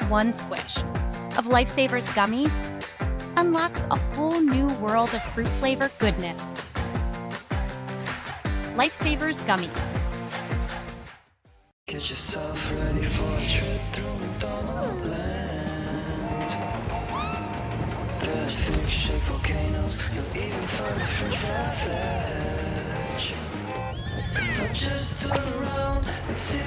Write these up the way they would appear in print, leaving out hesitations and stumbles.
one swish of Lifesavers gummies unlocks a whole new world of fruit-flavored goodness. Lifesavers gummies. Get yourself ready for a trip through McDonald land. There's fish-shaped volcanoes, you'll even find a French flash. Now just turn around and see.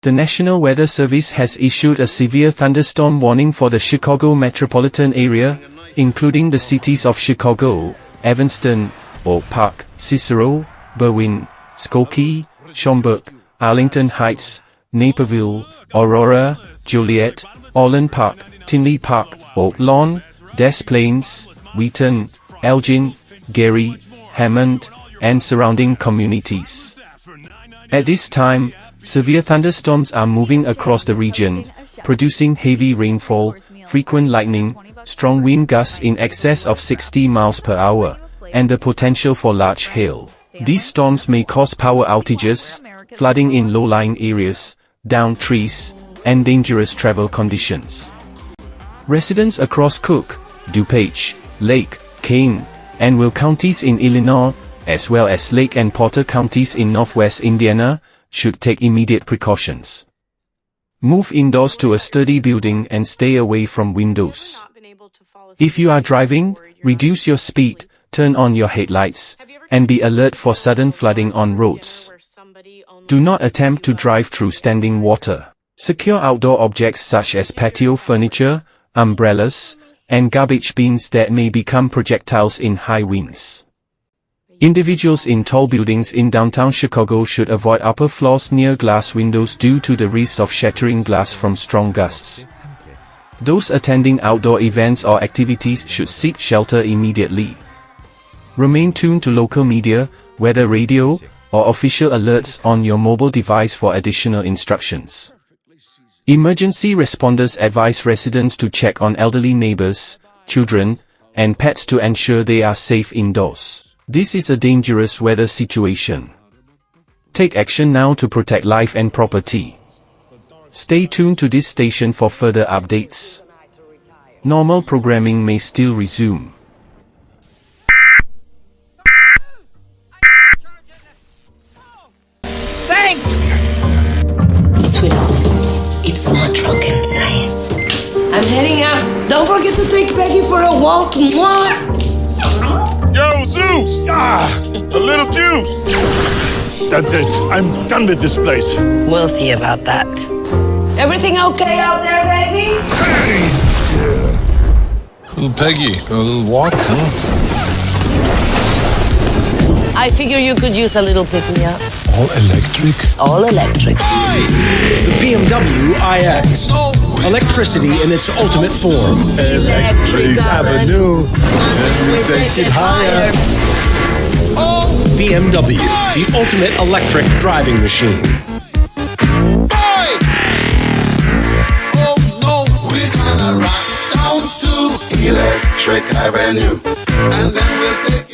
The National Weather Service has issued a severe thunderstorm warning for the Chicago metropolitan area, including the cities of Chicago, Evanston, Oak Park, Cicero, Berwyn, Skokie, Schaumburg, Arlington Heights, Naperville, Aurora, Joliet, Orland Park, Tinley Park, Oak Lawn, Des Plaines, Wheaton, Elgin, Gary, Hammond, and surrounding communities. At this time, severe thunderstorms are moving across the region, producing heavy rainfall, frequent lightning, strong wind gusts in excess of 60 miles per hour, and the potential for large hail. These storms may cause power outages, flooding in low-lying areas, downed trees, and dangerous travel conditions. Residents across Cook, DuPage, Lake, Kane, and Will counties in Illinois, as well as Lake and Potter counties in northwest Indiana, should take immediate precautions. Move indoors to a sturdy building and stay away from windows. If you are driving, reduce your speed, turn on your headlights, and be alert for sudden flooding on roads. Do not attempt to drive through standing water. Secure outdoor objects such as patio furniture, umbrellas, and garbage bins that may become projectiles in high winds. Individuals in tall buildings in downtown Chicago should avoid upper floors near glass windows due to the risk of shattering glass from strong gusts. Those attending outdoor events or activities should seek shelter immediately. Remain tuned to local media, weather radio, or official alerts on your mobile device for additional instructions. Emergency responders advise residents to check on elderly neighbors, children, and pets to ensure they are safe indoors. This is a dangerous weather situation. Take action now to protect life and property. Stay tuned to this station for further updates. Normal programming may still resume. Thanks! Sweetheart, it's not rocket science. I'm heading out. Don't forget to take Peggy for a walk. Mwah! Yo, Zeus! A little juice! That's it. I'm done with this place. We'll see about that. Everything okay out there, baby? Little Peggy, a little walk, huh? I figure you could use a little pick-me-up. All electric? All electric. The BMW iX. Electricity in its ultimate form. Electric Avenue. And we take it higher. BMW, the ultimate electric driving machine. Oh no, we're gonna rock down to Electric Avenue. And then we'll take